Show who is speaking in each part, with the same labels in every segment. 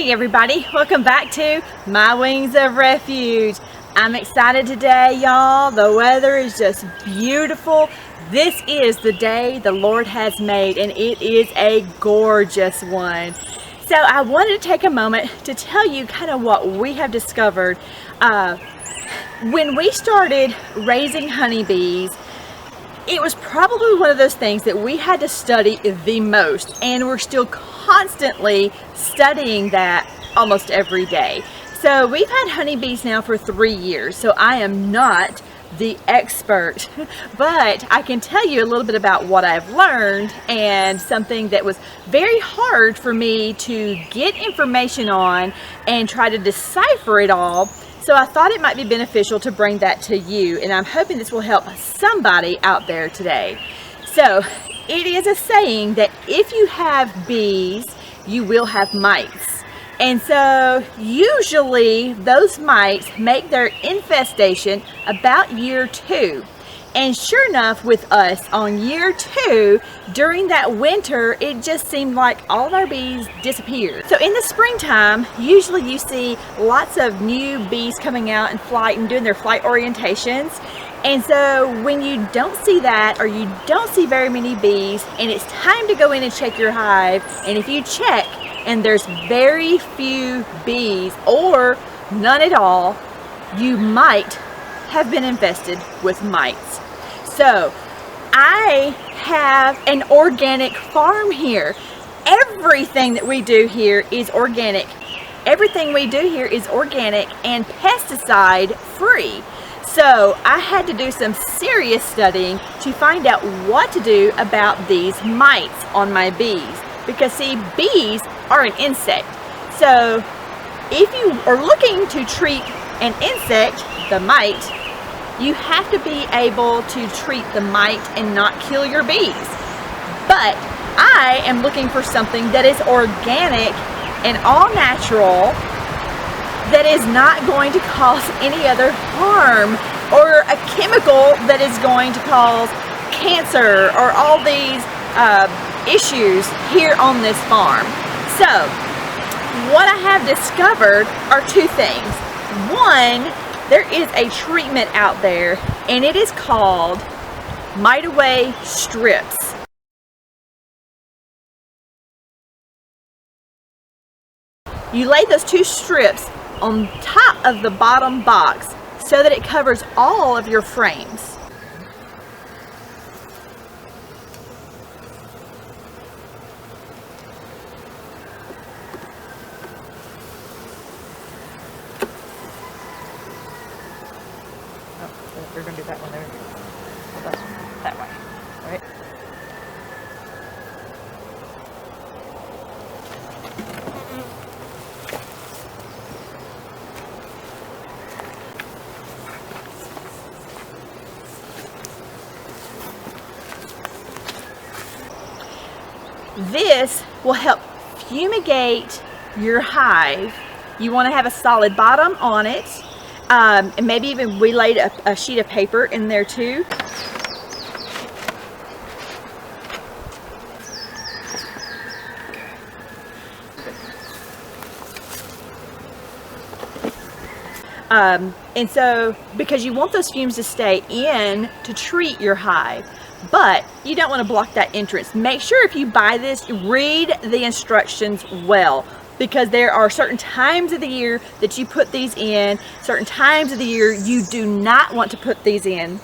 Speaker 1: Hey everybody, welcome back to My Wings of Refuge. I'm excited today, y'all. The weather is just beautiful. This is the day the Lord has made, and it is a gorgeous one. So I wanted to take a moment to tell you kind of what we have discovered. When we started raising honeybees, it was probably one of those things that we had to study the most, and we're still constantly studying that almost every day. So we've had honeybees now for 3 years, so I am not the expert, but I can tell you a little bit about what I've learned and something that was very hard for me to get information on and try to decipher it all. So I thought it might be beneficial to bring that to you, and I'm hoping this will help somebody out there today. So it is a saying that if you have bees, you will have mites. And so usually those mites make their infestation about year 2. And sure enough, with us on year 2, during that winter, it just seemed like all of our bees disappeared. So in the springtime, usually you see lots of new bees coming out in flight and doing their flight orientations. And so when you don't see that, or you don't see very many bees, and it's time to go in and check your hive, and if you check and there's very few bees or none at all, you might have been infested with mites. So I have an organic farm here. Everything that we do here is organic. Everything we do here is organic and pesticide free. So I had to do some serious studying to find out what to do about these mites on my bees. Because see, bees are an insect. So if you are looking to treat an insect, the mite, you have to be able to treat the mite and not kill your bees. But I am looking for something that is organic and all natural, that is not going to cause any other harm, or a chemical that is going to cause cancer or all these issues here on this farm. So what I have discovered are 2 things. One, there is a treatment out there, and it is called Mite Away strips. You lay those 2 strips on top of the bottom box so that it covers all of your frames. We're going to do that one there. That way, right? This will help fumigate your hive. You want to have a solid bottom on it. And maybe even we laid a sheet of paper in there too. And so, because you want those fumes to stay in to treat your hive, but you don't want to block that entrance. Make sure if you buy this, read the instructions well. Because there are certain times of the year that you put these in, certain times of the year you do not want to put these in.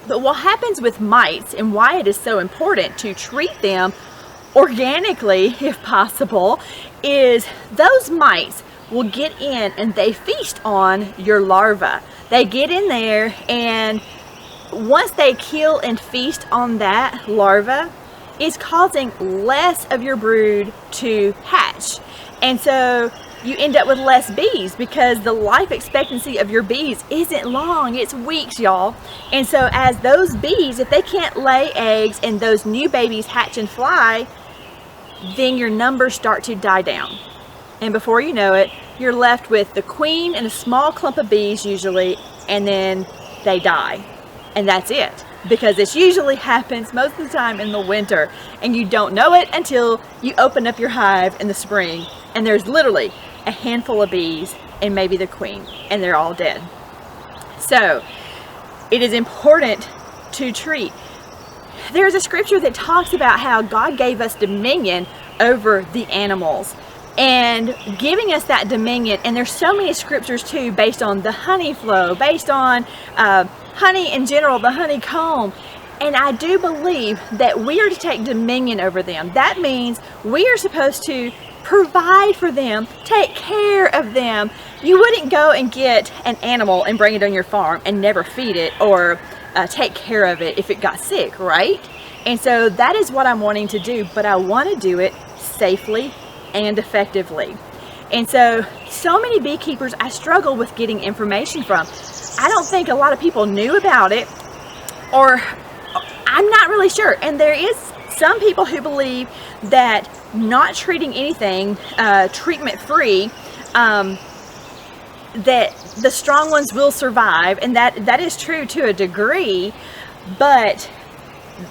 Speaker 1: But what happens with mites, and why it is so important to treat them organically if possible, is those mites will get in and they feast on your larva. They get in there, and once they kill and feast on that larva, it's causing less of your brood to hatch. And so you end up with less bees, because the life expectancy of your bees isn't long, it's weeks, y'all. And so as those bees, if they can't lay eggs and those new babies hatch and fly, then your numbers start to die down. And before you know it, you're left with the queen and a small clump of bees usually, and then they die. And that's it. Because this usually happens most of the time in the winter, and you don't know it until you open up your hive in the spring, and there's literally a handful of bees and maybe the queen, and they're all dead. So it is important to treat. There's a scripture that talks about how God gave us dominion over the animals and giving us that dominion. And there's so many scriptures too based on the honey flow, based on honey in general, the honeycomb. And I do believe that we are to take dominion over them. That means we are supposed to provide for them, take care of them. You wouldn't go and get an animal and bring it on your farm and never feed it or take care of it if it got sick, right? And so that is what I'm wanting to do, but I want to do it safely and effectively. And so many beekeepers I struggle with getting information from. I don't think a lot of people knew about it, or I'm not really sure. And there is some people who believe that not treating anything treatment free, that the strong ones will survive, and that is true to a degree, but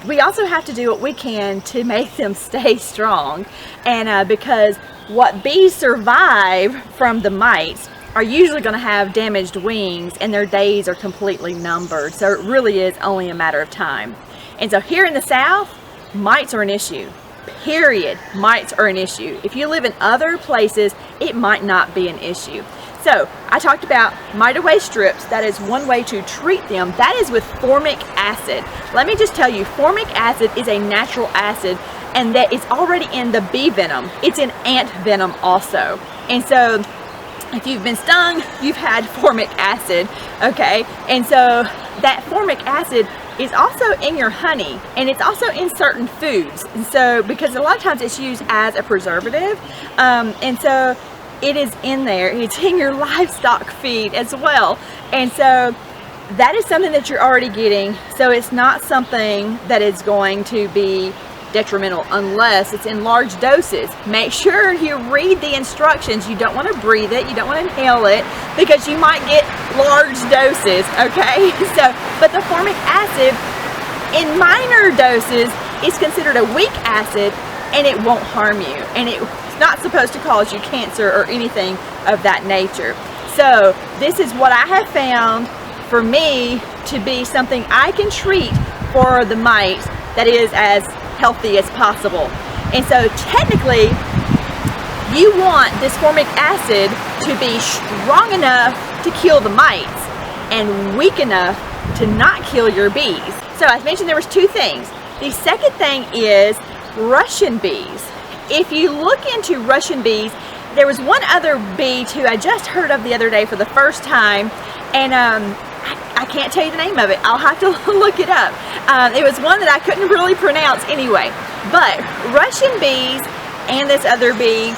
Speaker 1: we also have to do what we can to make them stay strong. And because what bees survive from the mites are usually going to have damaged wings, and their days are completely numbered, so it really is only a matter of time. And so here in the South, mites are an issue. Period. Mites are an issue. If you live in other places, it might not be an issue. So I talked about mite away strips. That is one way to treat them. That is with formic acid. Let me just tell you, formic acid is a natural acid, and that it's already in the bee venom. It's in ant venom also. And so if you've been stung, you've had formic acid, okay? And so that formic acid is also in your honey, and it's also in certain foods. And so, because a lot of times it's used as a preservative, and so it is in there. It's in your livestock feed as well. And so that is something that you're already getting. So it's not something that is going to be detrimental unless it's in large doses. Make sure you read the instructions. You don't want to breathe it, you don't want to inhale it, because you might get large doses, okay? So, but the formic acid in minor doses is considered a weak acid, and it won't harm you, and it's not supposed to cause you cancer or anything of that nature. So this is what I have found for me to be something I can treat for the mites that is as healthy as possible. And so technically you want this formic acid to be strong enough to kill the mites and weak enough to not kill your bees. So as mentioned, there was two things. The second thing is Russian bees. If you look into Russian bees, there was one other bee who I just heard of the other day for the first time, and I can't tell you the name of it. I'll have to look it up. It was one that I couldn't really pronounce anyway. But Russian bees and this other bee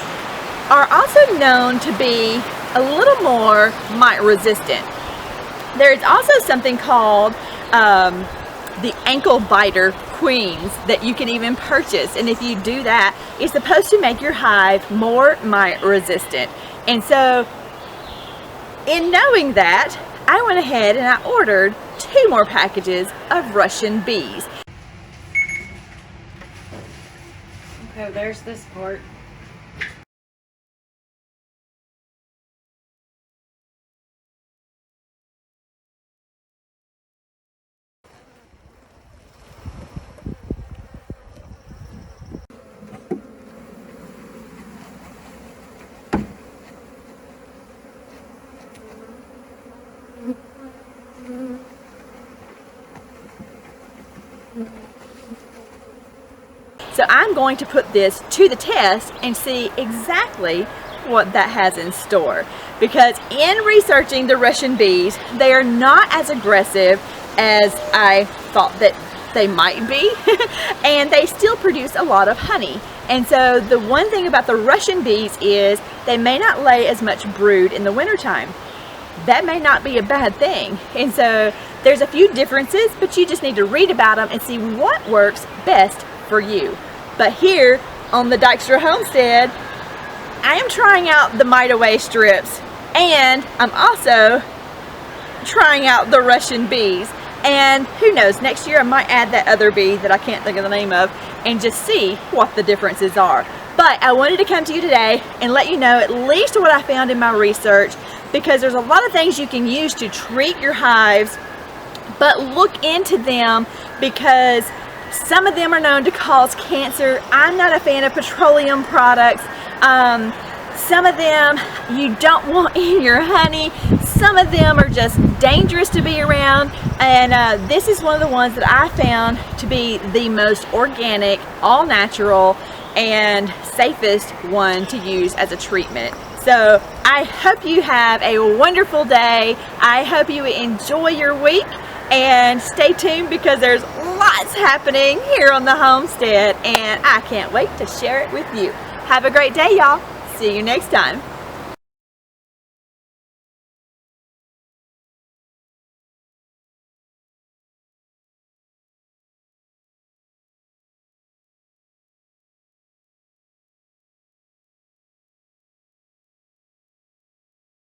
Speaker 1: are also known to be a little more mite resistant. There's also something called the ankle biter queens that you can even purchase, and if you do that, it's supposed to make your hive more mite resistant. And so in knowing that, I went ahead and I ordered 2 more packages of Russian bees.
Speaker 2: Okay, there's this part.
Speaker 1: So I'm going to put this to the test and see exactly what that has in store. Because in researching the Russian bees, they are not as aggressive as I thought that they might be, and they still produce a lot of honey. And so the one thing about the Russian bees is they may not lay as much brood in the wintertime. That may not be a bad thing. And so there's a few differences, but you just need to read about them and see what works best for you. But here on the Dykstra homestead, I am trying out the mite away strips, and I'm also trying out the Russian bees. And who knows, next year I might add that other bee that I can't think of the name of and just see what the differences are. But I wanted to come to you today and let you know at least what I found in my research, because there's a lot of things you can use to treat your hives, but look into them because some of them are known to cause cancer. I'm not a fan of petroleum products. Some of them you don't want in your honey. Some of them are just dangerous to be around, and this is one of the ones that I found to be the most organic, all natural, and safest one to use as a treatment. So I hope you have a wonderful day. I hope you enjoy your week, and stay tuned because there's lots happening here on the homestead, and I can't wait to share it with you. Have a great day, y'all. See you next time.